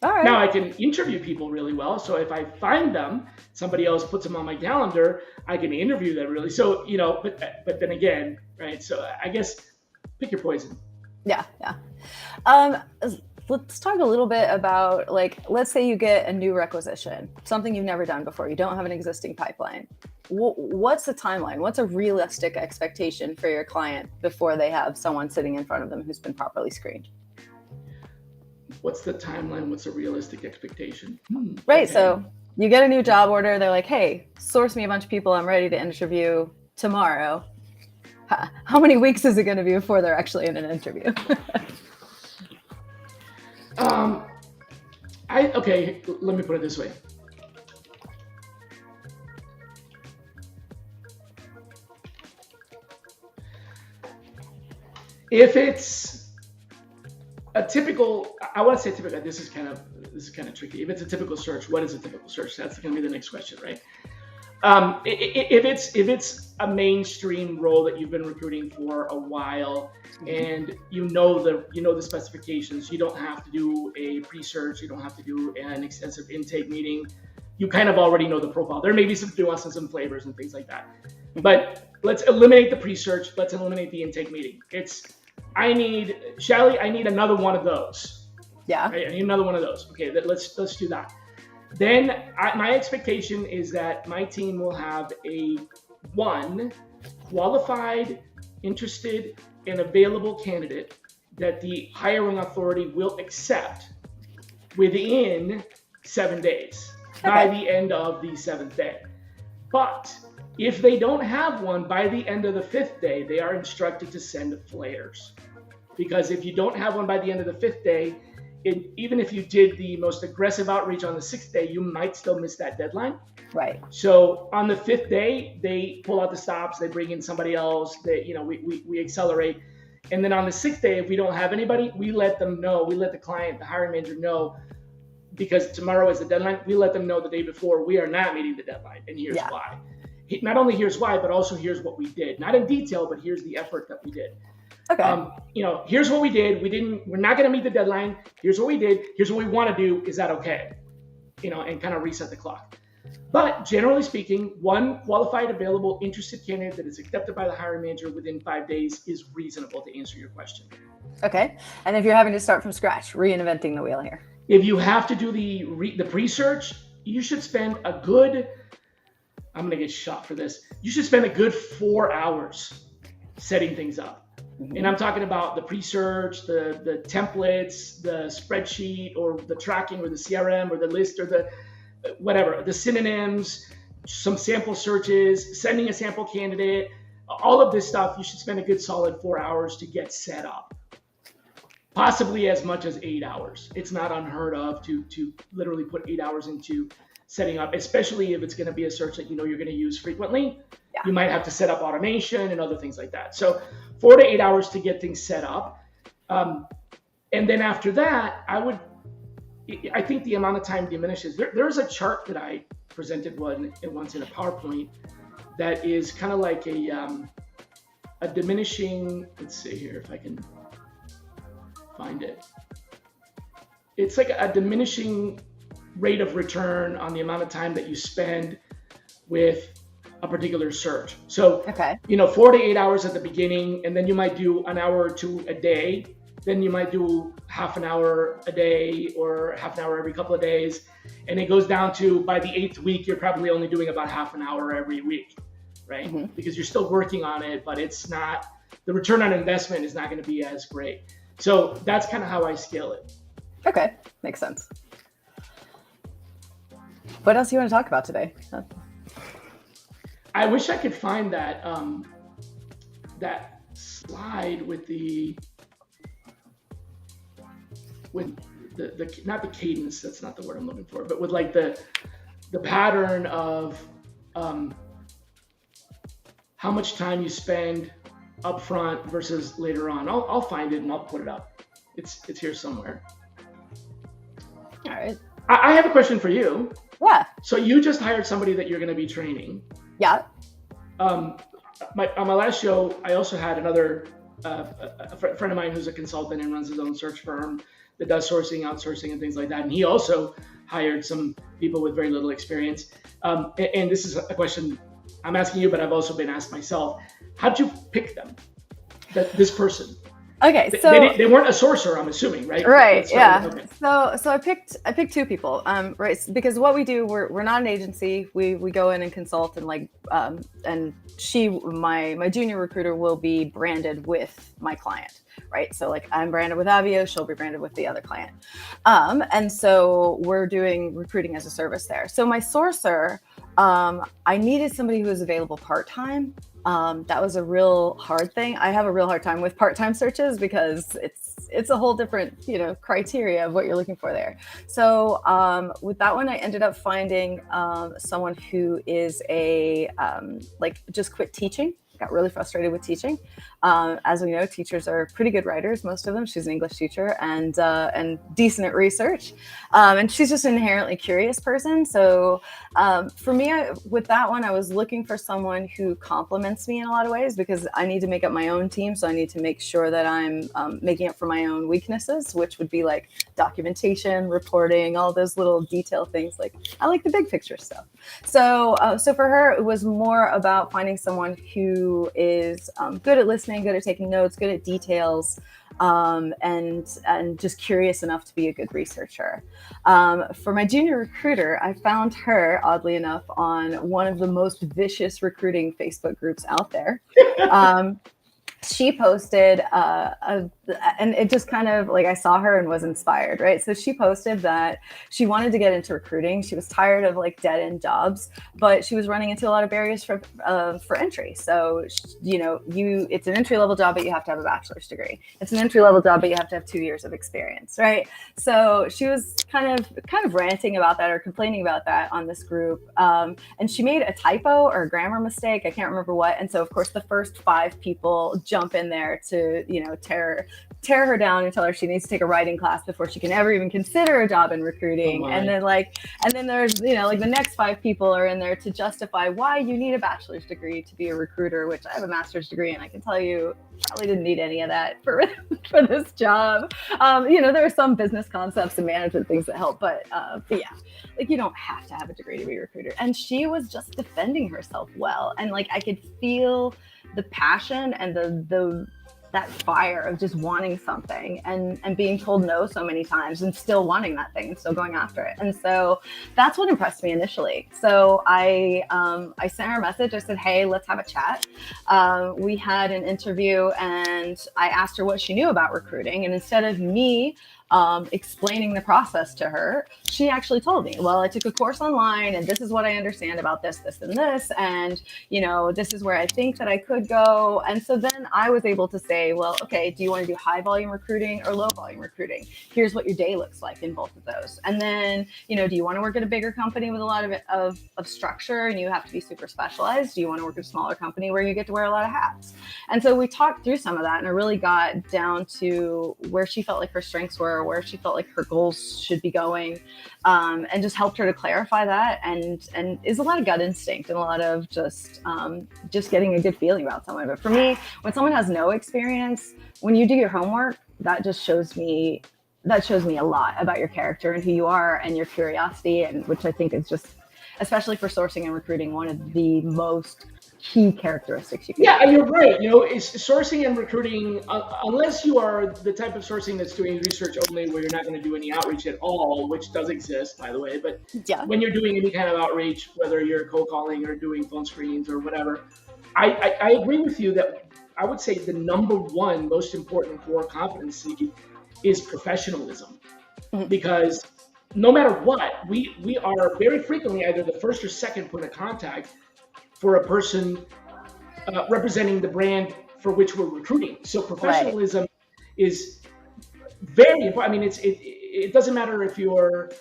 All right. Now I can interview people really well. So if I find them, somebody else puts them on my calendar, I can interview them really. So, but then again, right? So I guess pick your poison. Yeah. Let's talk a little bit about, like, let's say you get a new requisition, something you've never done before. You don't have an existing pipeline. What's the timeline? What's a realistic expectation for your client before they have someone sitting in front of them who's been properly screened? What's the timeline? What's a realistic expectation? Right. Okay. So you get a new job order. They're like, hey, source me a bunch of people. I'm ready to interview tomorrow. How many weeks is it going to be before they're actually in an interview? Let me put it this way. If it's a typical, I want to say typical, this is kind of tricky. If it's a typical search, what is a typical search? That's going to be the next question, right? If it's a mainstream role that you've been recruiting for a while, and you know the specifications, you don't have to do a pre-search, you don't have to do an extensive intake meeting. You kind of already know the profile. There may be some nuances and flavors and things like that, but let's eliminate the pre-search. Let's eliminate the intake meeting. Shally, I need another one of those. Yeah. Right? I need another one of those. Okay, let's do that. Then my expectation is that my team will have one qualified, interested, and available candidate that the hiring authority will accept within 7 days, by the end of the 7th day. But if they don't have one by the end of the 5th day, they are instructed to send flares. Because if you don't have one by the end of the 5th day, even if you did the most aggressive outreach on the 6th day, you might still miss that deadline. Right. So on the 5th day, they pull out the stops, they bring in somebody else, we accelerate. And then on the 6th day, if we don't have anybody, we let them know, we let the client, the hiring manager know, because tomorrow is the deadline, we let them know the day before we are not meeting the deadline, and here's why. Not only here's why, but also here's what we did. Not in detail, but here's the effort that we did. Okay. Here's what we did. We're not going to meet the deadline. Here's what we did. Here's what we want to do. Is that okay? And kind of reset the clock. But generally speaking, one qualified, available, interested candidate that is accepted by the hiring manager within 5 days is reasonable to answer your question. Okay. And if you're having to start from scratch, reinventing the wheel here. If you have to do the pre-search, you should spend a good, I'm going to get shot for this. You should spend a good 4 hours setting things up. And I'm talking about the pre-search, the templates, the spreadsheet, or the tracking, or the CRM, or the list, or the whatever, the synonyms, some sample searches, sending a sample candidate, all of this stuff. You should spend a good solid 4 hours to get set up. Possibly as much as 8 hours. It's not unheard of to literally put 8 hours into setting up, especially if it's going to be a search that you're going to use frequently. Yeah. You might have to set up automation and other things like that. So 4 to 8 hours to get things set up. And then after that, I think the amount of time diminishes. There's a chart that I presented once in a PowerPoint that is kind of like a diminishing, let's see here if I can find it. It's like a diminishing rate of return on the amount of time that you spend with a particular search. So, 4 to 8 hours at the beginning, and then you might do an hour or two a day. Then you might do half an hour a day or half an hour every couple of days. And it goes down to, by the 8th week, you're probably only doing about half an hour every week, right? Mm-hmm. Because you're still working on it, but the return on investment is not going to be as great. So that's kind of how I scale it. Okay, makes sense. What else do you want to talk about today? I wish I could find that slide with the not the cadence, that's not the word I'm looking for, but with like the pattern of how much time you spend up front versus later on. I'll find it and I'll put it up. It's here somewhere. All right. I have a question for you. Yeah. So you just hired somebody that you're going to be training. Yeah. On my last show, I also had another a friend of mine who's a consultant and runs his own search firm that does sourcing, outsourcing, and things like that. And he also hired some people with very little experience. And this is a question I'm asking you, but I've also been asked myself. How'd you pick them? This person? Okay, so they weren't a sourcer, I'm assuming, right? Right, yeah. Okay. So I picked two people, right? Because what we do, we're not an agency. We go in and consult, and and my junior recruiter will be branded with my client, right? So I'm branded with Avio, she'll be branded with the other client, and so we're doing recruiting as a service there. So my sourcer, I needed somebody who was available part-time. That was a real hard thing. I have a real hard time with part-time searches because it's a whole different, criteria of what you're looking for there. So with that one, I ended up finding someone who is just quit teaching. got really frustrated with teaching. As we know, teachers are pretty good writers, most of them. She's an English teacher and decent at research. And she's just an inherently curious person. So for me, with that one, I was looking for someone who complements me in a lot of ways, because I need to make up my own team. So I need to make sure that I'm making up for my own weaknesses, which would be like documentation, reporting, all those little detail things. Like, I like the big picture stuff. So for her, it was more about finding someone who is good at listening, good at taking notes, good at details, and just curious enough to be a good researcher. For my junior recruiter, I found her, oddly enough, on one of the most vicious recruiting Facebook groups out there. She posted and it just kind of like, I saw her and was inspired, right? So she posted that she wanted to get into recruiting. She was tired of like dead end jobs, but she was running into a lot of barriers for entry. So, it's an entry level job, but you have to have a bachelor's degree. It's an entry level job, but you have to have 2 years of experience, right? So she was kind of ranting about that, or complaining about that on this group. And she made a typo or a grammar mistake. I can't remember what. And so of course the first 5 people jump in there to, tear her down and tell her she needs to take a writing class before she can ever even consider a job in recruiting. And then there's, the next 5 people are in there to justify why you need a bachelor's degree to be a recruiter, which I have a master's degree, and I can tell you probably didn't need any of that for this job. There are some business concepts and management things that help, but yeah, like, you don't have to have a degree to be a recruiter. And she was just defending herself well, and like I could feel the passion and that fire of just wanting something and being told no so many times and still wanting that thing and still going after it. And so that's what impressed me initially. So I sent her a message. I said, hey, let's have a chat. We had an interview and I asked her what she knew about recruiting. And instead of me explaining the process to her, she actually told me, well, I took a course online and this is what I understand about this, this, and this. And, this is where I think that I could go. And so then I was able to say, well, okay, do you want to do high volume recruiting or low volume recruiting? Here's what your day looks like in both of those. And then, do you want to work at a bigger company with a lot of structure and you have to be super specialized? Do you want to work at a smaller company where you get to wear a lot of hats? And so we talked through some of that, and I really got down to where she felt like her strengths were, where she felt like her goals should be going, and just helped her to clarify that. And is a lot of gut instinct and a lot of just getting a good feeling about someone. But for me, when someone has no experience, when you do your homework, that just shows me a lot about your character and who you are and your curiosity, and which I think is just, especially for sourcing and recruiting, one of the most key characteristics you can and you're right. It's sourcing and recruiting, unless you are the type of sourcing that's doing research only, where you're not going to do any outreach at all, which does exist, by the way. But when you're doing any kind of outreach, whether you're cold calling or doing phone screens or whatever, I agree with you that I would say the number one most important core competency is professionalism. Mm-hmm. Because no matter what, we are very frequently either the first or second point of contact for a person representing the brand for which we're recruiting. So professionalism is very important. I mean, it doesn't matter if you're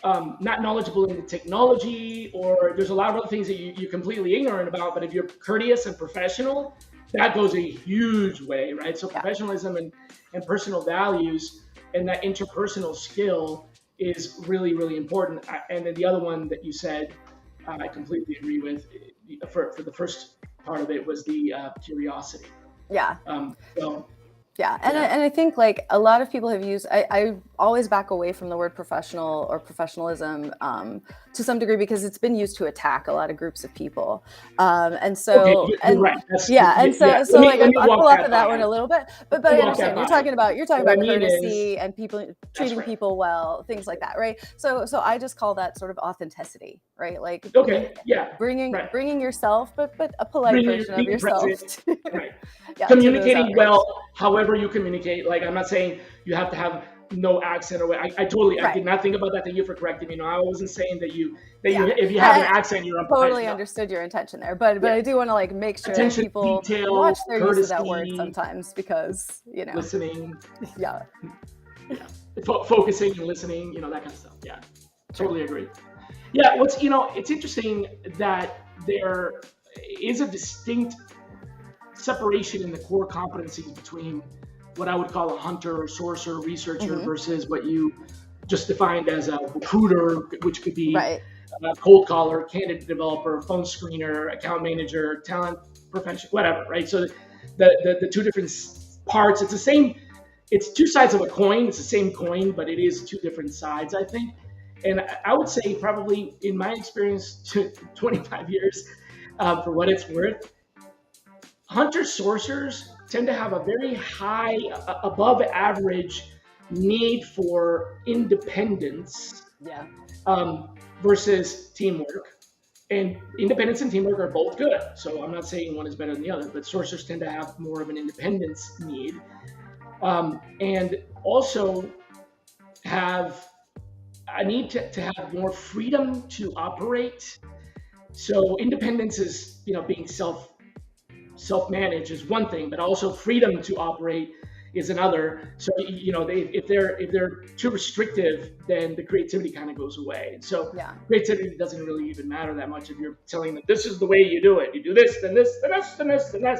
not knowledgeable in the technology, or there's a lot of other things that you're completely ignorant about, but if you're courteous and professional, that goes a huge way, right? So professionalism and personal values and that interpersonal skill is really, really important. And then the other one that you said, I completely agree with. For the first part of it was the curiosity. Yeah. And I think like a lot of people have used, I always back away from the word professional or professionalism to some degree, because it's been used to attack a lot of groups of people. And so, okay, you're right. So like I pull off of that one a little bit, but I understand you're talking about courtesy and people treating people well, things like that, right? So I just call that sort of authenticity, right? Like bringing yourself, but a polite version of yourself. Right. Communicating well, however you communicate. Like, I'm not saying you have to have no accent or I totally I did not think about that. Thank you for correcting me. No, I wasn't saying that if you have an accent, you're totally understood your intention there, but I do want to like make sure that people watch their use of that word sometimes, because listening, focusing and listening, that kind of stuff. Yeah, totally agree. Yeah, it's interesting that there is a distinct separation in the core competencies between what I would call a hunter or sourcer, researcher versus what you just defined as a recruiter, which could be Right. a cold caller, candidate developer, phone screener, account manager, talent professional, whatever, right? So the two different parts, it's the same, it's two sides of a coin. It's the same coin, but it is two different sides, I think. And I would say probably in my experience, 25 years, for what it's worth, hunter sourcers tend to have a very high, above average need for independence Yeah. versus teamwork. And independence and teamwork are both good. So I'm not saying one is better than the other, but sourcers tend to have more of an independence need. And also have a need to have more freedom to operate. So independence is, being self-managed is one thing, but also freedom to operate is another. So if they're too restrictive, then the creativity kind of goes away. And so creativity doesn't really even matter that much if you're telling them this is the way you do it. You do this, then this, then this, then this, then this.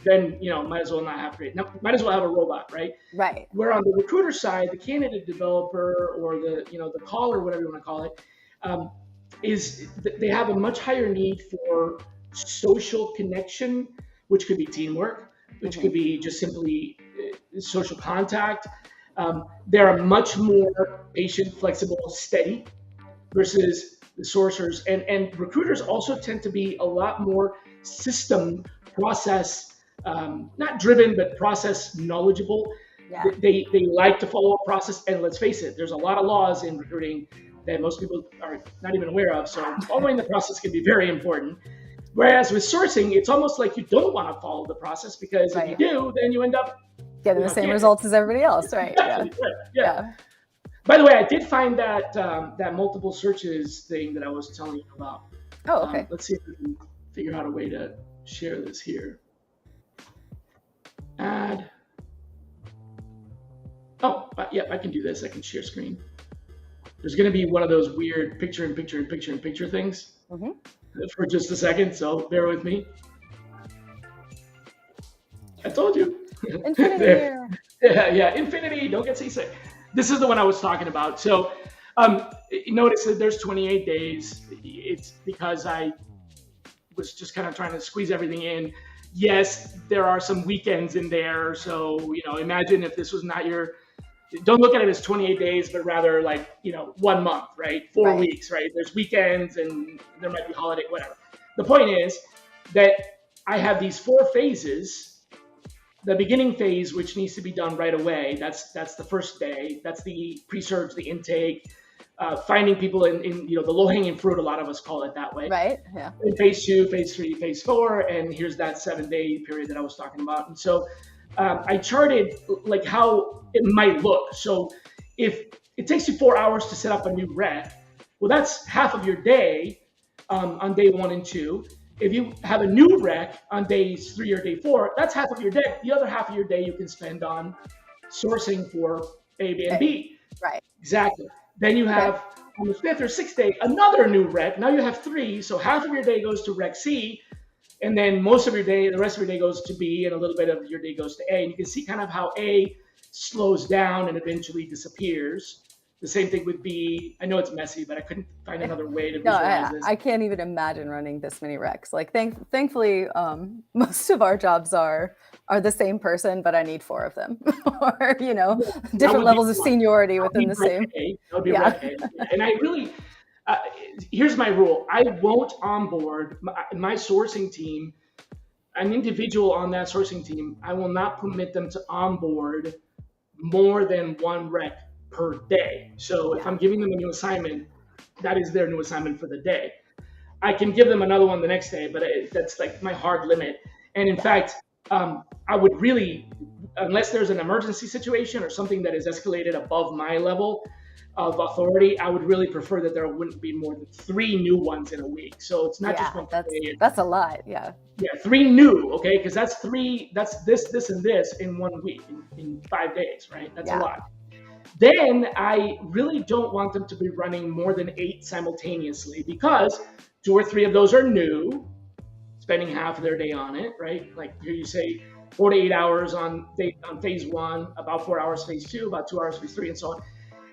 Then might as well not have might as well have a robot, right? Right. Where on the recruiter side, the candidate developer or the caller, whatever you want to call it, is they have a much higher need for social connection, which could be teamwork, which could be just simply social contact. They're much more patient, flexible, steady versus the sourcers. And recruiters also tend to be a lot more system process, not driven, but process knowledgeable. Yeah. They like to follow a process. And let's face it, there's a lot of laws in recruiting that most people are not even aware of. So following the process can be very important. Whereas with sourcing, it's almost like you don't want to follow the process because if you do, then you end up getting the same results as everybody else, right? Yeah. By the way, I did find that that multiple searches thing that I was telling you about. Oh, okay. Let's see if we can figure out a way to share this here. Add. Oh, yeah, I can do this. I can share screen. There's going to be one of those weird picture in picture in picture in picture things for just a second, so bear with me. I told you. Infinity here. Yeah, infinity. Don't get seasick. This is the one I was talking about. So notice that there's 28 days. It's because I was just kind of trying to squeeze everything in. Yes, there are some weekends in there. So, imagine if this was not don't look at it as 28 days, but rather like, 1 month, right? 4 weeks, right? There's weekends and there might be holiday, whatever. The point is that I have these 4 phases. The beginning phase, which needs to be done right away, that's the first day. That's the pre-search, the intake, finding people in the low-hanging fruit. A lot of us call it that way. Right. Yeah. In phase 2, phase 3, phase 4, and here's that 7-day period that I was talking about. And so I charted like how it might look. So if it takes you 4 hours to set up a new rec, well, that's half of your day on day 1 and 2. If you have a new rec on days 3 or day 4, that's half of your day. The other half of your day you can spend on sourcing for A, B, and B. Right. Exactly. Then you have on the 5th or 6th day another new rec. Now you have 3, so half of your day goes to rec C, and then most of your day, the rest of your day goes to B, and a little bit of your day goes to A. And you can see kind of how A slows down and eventually disappears. The same thing with B. I know it's messy, but I couldn't find another way to visualize this. I can't even imagine running this many recs. Like, thankfully, most of our jobs are the same person, but I need 4 of them, or different levels of seniority within the same. That would be rec A. And I really, here's my rule: I won't onboard my sourcing team, an individual on that sourcing team. I will not permit them to onboard more than 1 rec per day. So if I'm giving them a new assignment, that is their new assignment for the day. I can give them another one the next day, but that's like my hard limit. And in fact, I would really, unless there's an emergency situation or something that is escalated above my level of authority, I would really prefer that there wouldn't be more than 3 new ones in a week. So it's not just one per day. That's a lot. Yeah, 3 new, okay? Because that's this, and this in 1 week, in 5 days, right? That's a lot. Then I really don't want them to be running more than 8 simultaneously because 2 or 3 of those are new. spending half of their day on it, right? Like here you say 4 to 8 hours on phase one, about 4 hours phase two, about 2 hours phase three, and so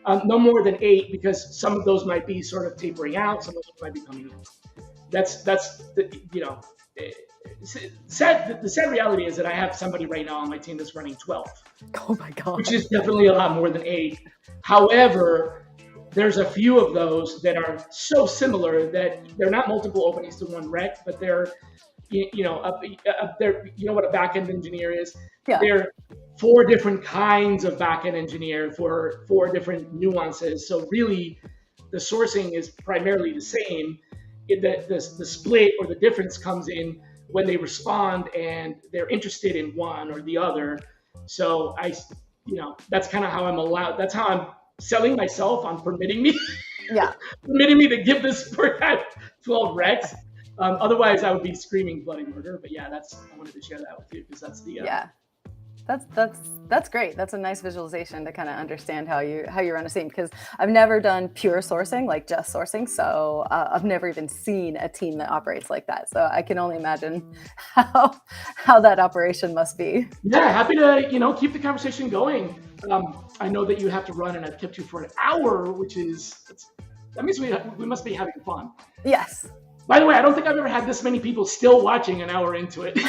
on. No more than 8, because some of those might be sort of tapering out, some of those might be coming in. That's the, the sad reality is that I have somebody right now on my team that's running 12. Oh my God. Which is definitely a lot more than 8. However, there's a few of those that are so similar that they're not multiple openings to one rec, but they're, they're, what a backend engineer is. Yeah. They're 4 different kinds of backend engineer for 4 different nuances. So really, the sourcing is primarily the same. The split or the difference comes in when they respond and they're interested in one or the other. So that's kind of how I'm allowed. That's how I'm selling myself on permitting me. Yeah. Permitting me to give this per 12 recs. Otherwise, I would be screaming bloody murder. But yeah, I wanted to share that with you because that's the yeah. That's great. That's a nice visualization to kind of understand how you run a team, because I've never done pure sourcing, like just sourcing. So I've never even seen a team that operates like that. So I can only imagine how that operation must be. Yeah, happy to keep the conversation going. I know that you have to run, and I've kept you for an hour, that means we must be having fun. Yes. By the way, I don't think I've ever had this many people still watching an hour into it. Yay!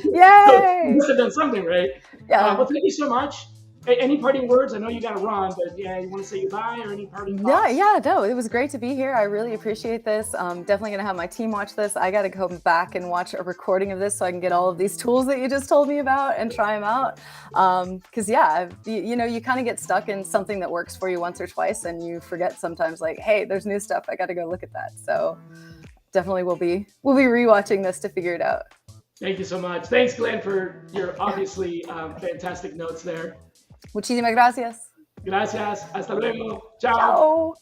So you must have done something, right? Yeah. Well, thank you so much. Any parting words? I know you got to run, but yeah, you want to say goodbye or any parting thoughts? No, it was great to be here. I really appreciate this. Definitely going to have my team watch this. I got to go back and watch a recording of this so I can get all of these tools that you just told me about and try them out. Because you kind of get stuck in something that works for you once or twice, and you forget sometimes, like, hey, there's new stuff. I got to go look at that. So definitely we'll be rewatching this to figure it out. Thank you so much. Thanks, Glenn, for your obviously fantastic notes there. Muchísimas gracias. Gracias. Hasta luego. Ciao. Ciao.